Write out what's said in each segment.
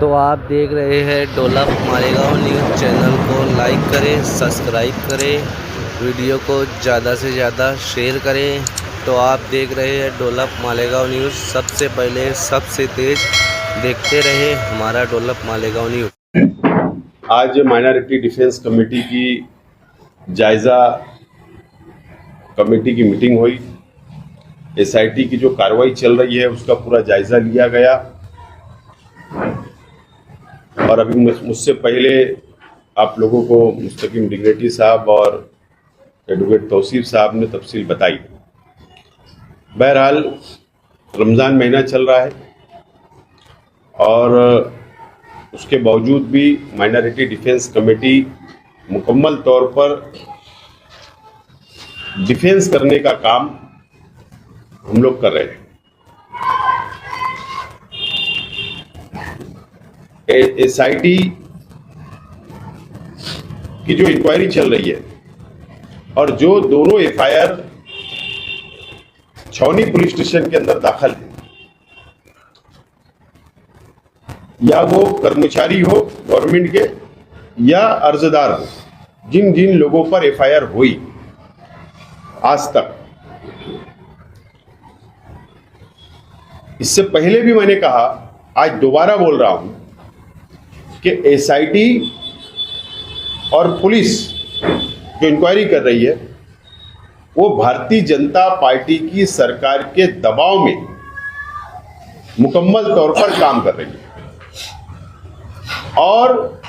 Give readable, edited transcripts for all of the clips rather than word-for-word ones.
तो आप देख रहे हैं डोलप मालेगांव न्यूज़। चैनल को लाइक करें, सब्सक्राइब करें, वीडियो को ज़्यादा से ज़्यादा शेयर करें। तो आप देख रहे हैं डोलप मालेगांव न्यूज़। सबसे पहले सबसे तेज़ देखते रहे हमारा डोलप मालेगांव न्यूज़। आज माइनॉरिटी डिफेंस कमेटी की जायज़ा कमेटी की मीटिंग हुई। एसआईटी की जो कार्रवाई चल रही है उसका पूरा जायज़ा लिया गया और अभी मुझसे पहले आप लोगों को मुस्तकीम डिग्रेटी साहब और एडवोकेट तौसीफ साहब ने तफसील बताई। बहरहाल रमज़ान महीना चल रहा है और उसके बावजूद भी माइनॉरिटी डिफेंस कमेटी मुकम्मल तौर पर डिफेंस करने का काम हम लोग कर रहे हैं। एसआईटी की जो इंक्वायरी चल रही है और जो दोनों एफआईआर छावनी पुलिस स्टेशन के अंदर दाखिल है, या वो कर्मचारी हो गवर्नमेंट के या अर्जदार हो, जिन जिन लोगों पर एफआईआर हुई आज तक, इससे पहले भी मैंने कहा, आज दोबारा बोल रहा हूं कि एसआईटी और पुलिस जो इंक्वायरी कर रही है वो भारतीय जनता पार्टी की सरकार के दबाव में मुकम्मल तौर पर काम कर रही है। और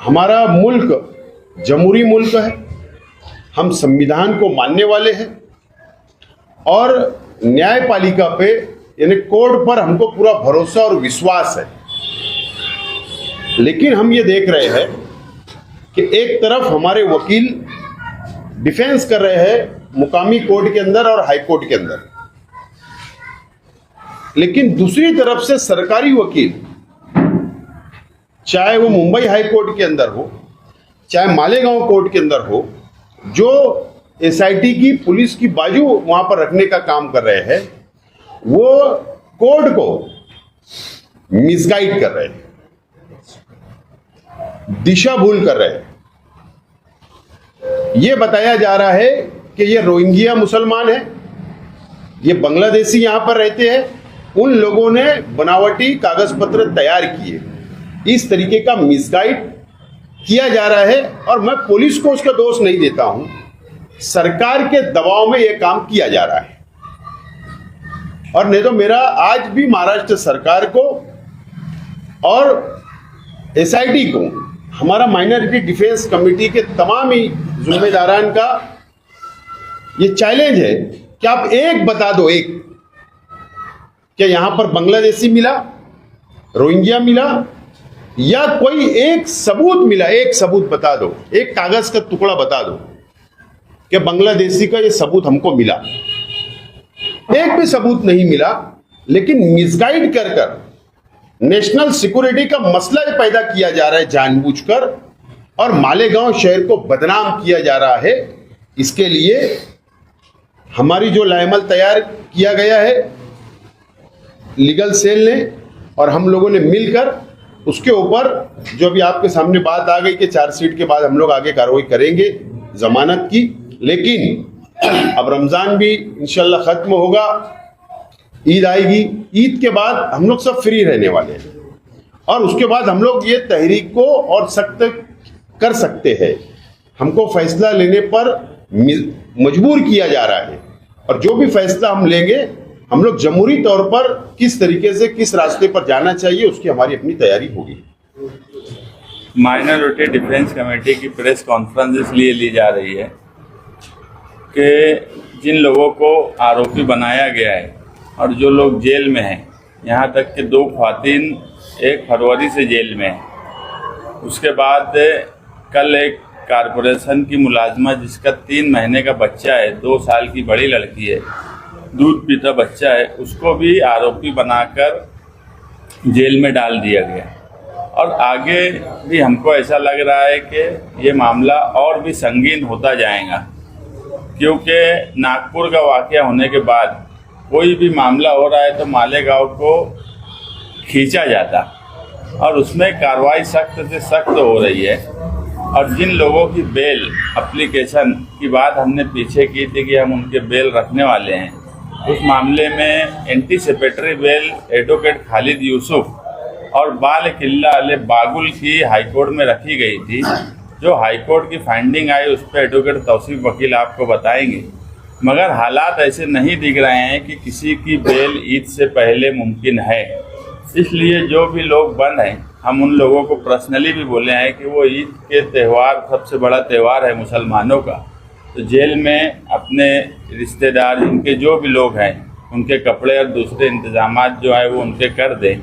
हमारा मुल्क जमहूरी मुल्क है, हम संविधान को मानने वाले हैं और न्यायपालिका पे यानी कोर्ट पर हमको पूरा भरोसा और विश्वास है। लेकिन हम ये देख रहे हैं कि एक तरफ हमारे वकील डिफेंस कर रहे हैं मुकामी कोर्ट के अंदर और हाई कोर्ट के अंदर, लेकिन दूसरी तरफ से सरकारी वकील, चाहे वो मुंबई हाई कोर्ट के अंदर हो, चाहे मालेगांव कोर्ट के अंदर हो, जो एसआईटी की पुलिस की बाजू वहां पर रखने का काम कर रहे हैं, वो कोर्ट को मिसगाइड कर रहे हैं, दिशा भूल कर रहे हैं। यह बताया जा रहा है कि ये रोहिंग्या मुसलमान है, ये बांग्लादेशी यहां पर रहते हैं, उन लोगों ने बनावटी कागज पत्र तैयार किए। इस तरीके का मिसगाइड किया जा रहा है और मैं पुलिस को उसका दोष नहीं देता हूं, सरकार के दबाव में यह काम किया जा रहा है। और नहीं तो मेरा आज भी महाराष्ट्र सरकार को और एसआईटी को, हमारा माइनॉरिटी डिफेंस कमेटी के तमाम ही जिम्मेदारान का ये चैलेंज है कि आप एक बता दो, एक क्या यहां पर बांग्लादेशी मिला, रोहिंग्या मिला, या कोई एक सबूत मिला, एक सबूत बता दो, एक कागज का टुकड़ा बता दो कि बांग्लादेशी का ये सबूत हमको मिला। एक भी सबूत नहीं मिला, लेकिन मिसगाइड कर कर नेशनल सिक्योरिटी का मसला पैदा किया जा रहा है जानबूझकर, और मालेगांव शहर को बदनाम किया जा रहा है। इसके लिए हमारी जो लाएमल तैयार किया गया है लीगल सेल ने और हम लोगों ने मिलकर, उसके ऊपर जो भी आपके सामने बात आ गई कि चार्जशीट के बाद हम लोग आगे कार्रवाई करेंगे जमानत की। लेकिन अब रमजान भी इंशाल्लाह खत्म होगा, ईद आएगी, ईद के बाद हम लोग सब फ्री रहने वाले हैं और उसके बाद हम लोग ये तहरीक को और सख्त कर सकते हैं। हमको फैसला लेने पर मजबूर किया जा रहा है और जो भी फैसला हम लेंगे, हम लोग जमहूरी तौर पर किस तरीके से किस रास्ते पर जाना चाहिए उसकी हमारी अपनी तैयारी होगी। माइनॉरिटी डिफेंस कमेटी की प्रेस कॉन्फ्रेंस इसलिए ली जा रही है कि जिन लोगों को आरोपी बनाया गया है और जो लोग जेल में हैं, यहाँ तक कि 2 ख्वातीन 1 फरवरी से जेल में हैं। उसके बाद कल एक कारपोरेशन की मुलाजमा जिसका 3 महीने का बच्चा है, 2 साल की बड़ी लड़की है, दूध पीता बच्चा है, उसको भी आरोपी बनाकर जेल में डाल दिया गया। और आगे भी हमको ऐसा लग रहा है कि ये मामला और भी संगीन होता जाएगा, क्योंकि नागपुर का वाक़या होने के बाद कोई भी मामला हो रहा है तो मालेगांव को खींचा जाता, और उसमें कार्रवाई सख्त से सख्त हो रही है। और जिन लोगों की बेल एप्लीकेशन की बात हमने पीछे की थी कि हम उनके बेल रखने वाले हैं, उस मामले में anticipatory bail advocate Khalid Yusuf और बाल किल्ला अले बागुल की हाईकोर्ट में रखी गई थी। जो हाईकोर्ट की फाइंडिंग आई उस पर एडवोकेट तौसीफ वकील आपको बताएंगे, मगर हालात ऐसे नहीं दिख रहे हैं कि किसी की बेल ईद से पहले मुमकिन है। इसलिए जो भी लोग बंद हैं, हम उन लोगों को पर्सनली भी बोले हैं कि वो ईद के त्यौहार सबसे बड़ा त्यौहार है मुसलमानों का, तो जेल में अपने रिश्तेदार जिनके जो भी लोग हैं उनके कपड़े और दूसरे इंतजामात जो है वो उनके कर दें।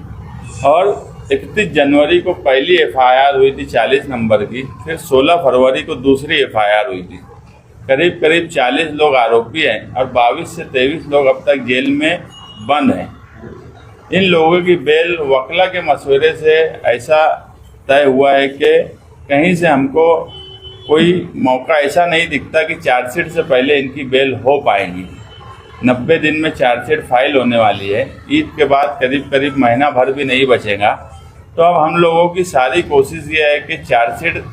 और 31 जनवरी को पहली एफआईआर हुई थी 40 नंबर की, फिर 16 फरवरी को दूसरी एफआईआर हुई थी। करीब करीब 40 लोग आरोपी हैं और 22 से 23 लोग अब तक जेल में बंद हैं। इन लोगों की बेल वकला के मशवरे से ऐसा तय हुआ है कि कहीं से हमको कोई मौका ऐसा नहीं दिखता कि चार्जशीट से पहले इनकी बेल हो पाएगी। 90 दिन में चार्जशीट फाइल होने वाली है। ईद के बाद करीब करीब महीना भर भी नहीं बचेगा। तो अब हम लोगों की सारी कोशिश ये है कि चार्जशीट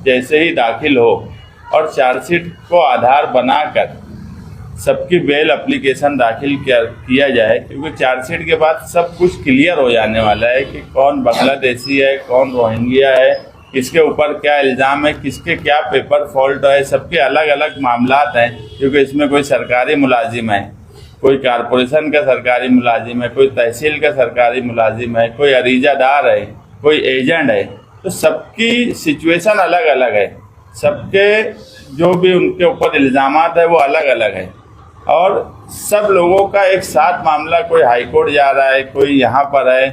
जैसे ही दाखिल हो और चार्जशीट को आधार बनाकर सबकी बेल एप्लीकेशन दाखिल किया जाए, क्योंकि चार्जशीट के बाद सब कुछ क्लियर हो जाने वाला है कि कौन बांग्लादेशी है, कौन रोहिंग्या है, किसके ऊपर क्या इल्ज़ाम है, किसके क्या पेपर फॉल्ट है। सबके अलग अलग मामलात हैं, क्योंकि इसमें कोई सरकारी मुलाजिम है, कोई कारपोरेशन का सरकारी मुलाजिम है, कोई तहसील का सरकारी मुलाजिम है, कोई अरीजादार है, कोई एजेंट है। तो सबकी सिचुएशन अलग अलग है, सबके जो भी उनके ऊपर इल्ज़ामात है वो अलग अलग है। और सब लोगों का एक साथ मामला, कोई हाईकोर्ट जा रहा है, कोई यहाँ पर है।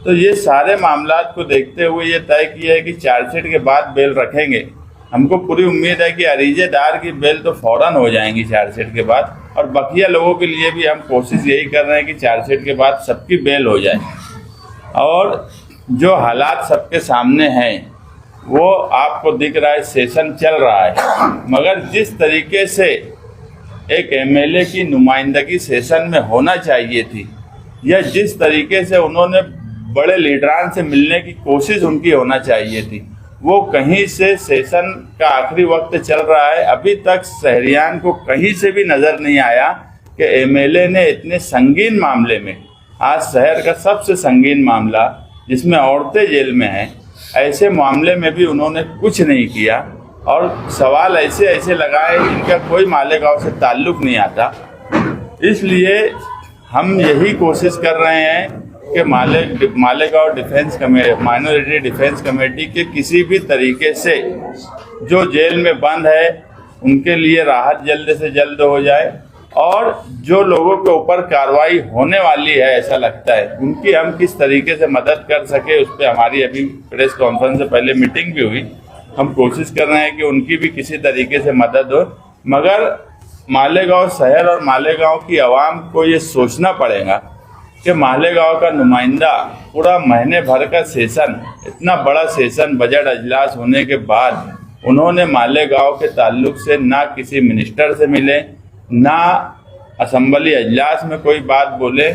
तो ये सारे मामलात को देखते हुए ये तय किया है कि चार्जशीट के बाद बेल रखेंगे। हमको पूरी उम्मीद है कि अरीजेदार की बेल तो फ़ौरन हो जाएंगी चार्जशीट के बाद, और बकिया लोगों के लिए भी हम कोशिश यही कर रहे हैं कि चार्जशीट के बाद सबकी बेल हो जाए। और जो हालात सबके सामने हैं वो आपको दिख रहा है, सेशन चल रहा है, मगर जिस तरीके से एक एमएलए की नुमाइंदगी सेशन में होना चाहिए थी, या जिस तरीके से उन्होंने बड़े लीडरान से मिलने की कोशिश उनकी होना चाहिए थी, वो कहीं से सेशन का आखिरी वक्त चल रहा है। अभी तक शहरियान को कहीं से भी नज़र नहीं आया कि एमएलए ने इतने संगीन मामले में, आज शहर का सबसे संगीन मामला जिसमें औरतें जेल में हैं, ऐसे मामले में भी उन्होंने कुछ नहीं किया। और सवाल ऐसे ऐसे लगाए जिनका कोई मालेगांव से ताल्लुक़ नहीं आता। इसलिए हम यही कोशिश कर रहे हैं कि Malegaon defence committee, minority defence committee के किसी भी तरीके से जो जेल में बंद है उनके लिए राहत जल्द से जल्द हो जाए, और जो लोगों के ऊपर कार्रवाई होने वाली है ऐसा लगता है, उनकी हम किस तरीके से मदद कर सके, उस पर हमारी अभी प्रेस कॉन्फ्रेंस से पहले मीटिंग भी हुई। हम कोशिश कर रहे हैं कि उनकी भी किसी तरीके से मदद हो, मगर मालेगांव शहर और मालेगांव की आवाम को ये सोचना पड़ेगा कि मालेगांव का नुमाइंदा पूरा महीने भर का सेशन, इतना बड़ा सेशन, बजट अजलास होने के बाद उन्होंने मालेगांव के ताल्लुक से ना किसी मिनिस्टर से मिले, ना असम्बली अजलास में कोई बात बोले।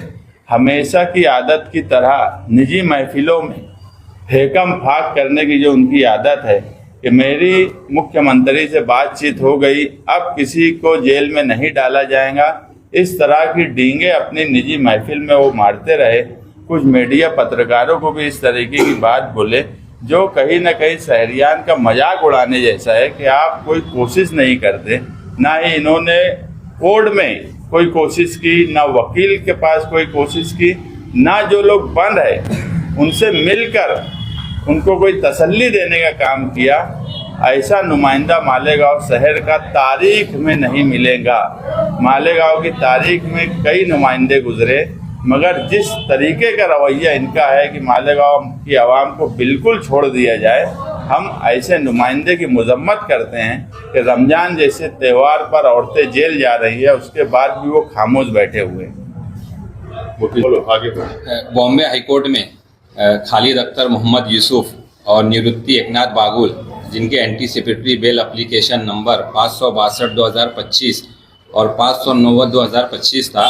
हमेशा की आदत की तरह निजी महफिलों में फेकम फाक करने की जो उनकी आदत है कि मेरी मुख्यमंत्री से बातचीत हो गई, अब किसी को जेल में नहीं डाला जाएगा, इस तरह की डींगे अपनी निजी महफिल में वो मारते रहे। कुछ मीडिया पत्रकारों को भी इस तरीके की बात बोले, जो कहीं ना कहीं शहरियान का मजाक उड़ाने जैसा है कि आप कोई कोशिश नहीं करते। ना ही इन्होंने कोर्ट में कोई कोशिश की, ना वकील के पास कोई कोशिश की, ना जो लोग बंद है उनसे मिलकर उनको कोई तसल्ली देने का काम किया। ऐसा नुमाइंदा मालेगांव शहर का तारीख में नहीं मिलेगा। मालेगांव की तारीख में कई नुमाइंदे गुजरे, मगर जिस तरीके का रवैया इनका है कि मालेगांव की आवाम को बिल्कुल छोड़ दिया जाए, हम ऐसे नुमाइंदे की मजम्मत करते हैं कि रमज़ान जैसे त्यौहार पर औरतें जेल जा रही है, उसके बाद भी वो खामोश बैठे हुए हैं। बॉम्बे हाईकोर्ट में खालिद अख्तर मोहम्मद यूसुफ और निवृत्ति एकनाथ बागुल, जिनके एंटीसिपेटरी बेल एप्लीकेशन नंबर 562/2025 और 590/2025 था,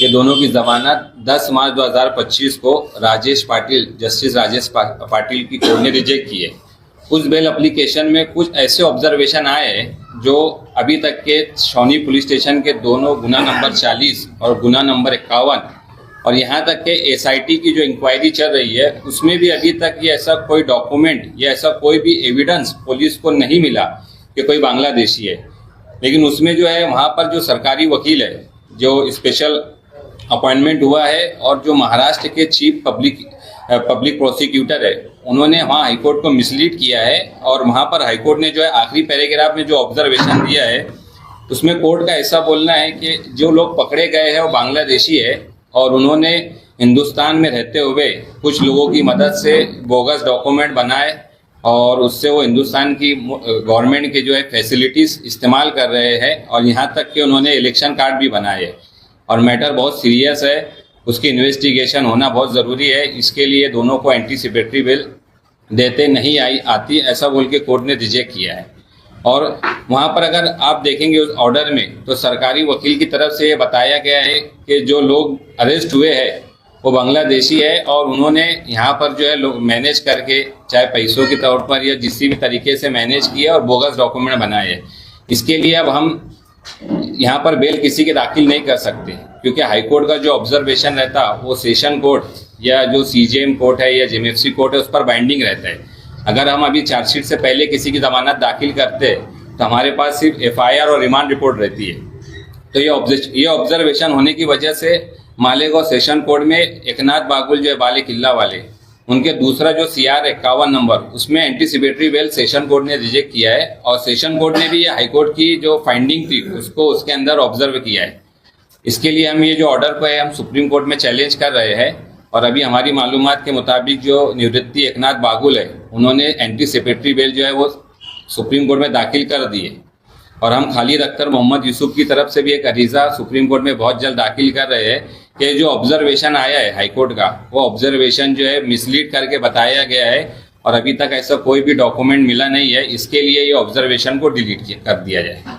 ये दोनों की जमानत 10 मार्च 2025 को जस्टिस राजेश पाटिल की कोर्ट ने रिजेक्ट की है। उस बेल एप्लीकेशन में कुछ ऐसे ऑब्जर्वेशन आए हैं जो अभी तक के छावनी पुलिस स्टेशन के दोनों गुना नंबर 40 और गुना नंबर 51 और यहाँ तक के एसआईटी की जो इंक्वायरी चल रही है उसमें भी अभी तक ये ऐसा कोई डॉक्यूमेंट या ऐसा कोई भी एविडेंस पुलिस को नहीं मिला कि कोई बांग्लादेशी है। लेकिन उसमें जो है वहाँ पर जो सरकारी वकील है, जो स्पेशल अपॉइंटमेंट हुआ है और जो महाराष्ट्र के चीफ पब्लिक प्रोसिक्यूटर है, उन्होंने वहाँ हाईकोर्ट को मिसलीड किया है। और वहाँ पर हाईकोर्ट ने जो है आखिरी पैराग्राफ में जो ऑब्जर्वेशन दिया है उसमें कोर्ट का ऐसा बोलना है कि जो लोग पकड़े गए हैं वो बांग्लादेशी है और उन्होंने हिंदुस्तान में रहते हुए कुछ लोगों की मदद से बोगस डॉक्यूमेंट बनाए और उससे वो हिंदुस्तान की गवर्नमेंट के जो है फैसिलिटीज इस्तेमाल कर रहे हैं और यहाँ तक कि उन्होंने इलेक्शन कार्ड भी बनाए हैं। और मैटर बहुत सीरियस है, उसकी इन्वेस्टिगेशन होना बहुत ज़रूरी है। इसके लिए दोनों को एंटीसिपेटरी बेल देते नहीं आती ऐसा बोल के कोर्ट ने रिजेक्ट किया है। और वहाँ पर अगर आप देखेंगे उस ऑर्डर में तो सरकारी वकील की तरफ से ये बताया गया है कि जो लोग अरेस्ट हुए हैं वो बांग्लादेशी है और उन्होंने यहाँ पर जो है लोग मैनेज करके चाहे पैसों के तौर पर या किसी भी तरीके से मैनेज किया और बोगस डॉक्यूमेंट बनाए हैं। इसके लिए अब हम यहाँ पर बेल किसी के दाखिल नहीं कर सकते क्योंकि हाईकोर्ट का जो ऑब्जर्वेशन रहता वो सेशन कोर्ट या जो सीजेएम कोर्ट है या जेएमएफसी कोर्ट है उस पर बाइंडिंग रहता है। अगर हम अभी चार्जशीट से पहले किसी की जमानत दाखिल करते तो हमारे पास सिर्फ एफआईआर और रिमांड रिपोर्ट रहती है। तो ये ऑब्जर्वेशन होने की वजह से मालेगांव सेशन कोर्ट में एकनाथ बागुल जो है बाले किल्ला वाले उनके दूसरा जो CR 51 नंबर उसमें एंटीसिपेटरी बेल सेशन कोर्ट ने रिजेक्ट किया है और सेशन कोर्ट ने भी ये हाईकोर्ट की जो फाइंडिंग थी उसको उसके अंदर ऑब्जर्व किया है। इसके लिए हम ये जो ऑर्डर को है हम सुप्रीम कोर्ट में चैलेंज कर रहे हैं और अभी हमारी मालूमात के मुताबिक जो निवृत्ति एकनाथ बागुल है उन्होंने एंटीसिपेटरी बेल जो है वो सुप्रीम कोर्ट में दाखिल कर दी है। और हम खालिद अख्तर मोहम्मद यूसुफ की तरफ से भी एक अरीजा सुप्रीम कोर्ट में बहुत जल्द दाखिल कर रहे हैं कि जो ऑब्जर्वेशन आया है हाईकोर्ट का वो ऑब्जर्वेशन जो है मिसलीड करके बताया गया है और अभी तक ऐसा कोई भी डॉक्यूमेंट मिला नहीं है। इसके लिए ये ऑब्जर्वेशन को डिलीट कर दिया जाए।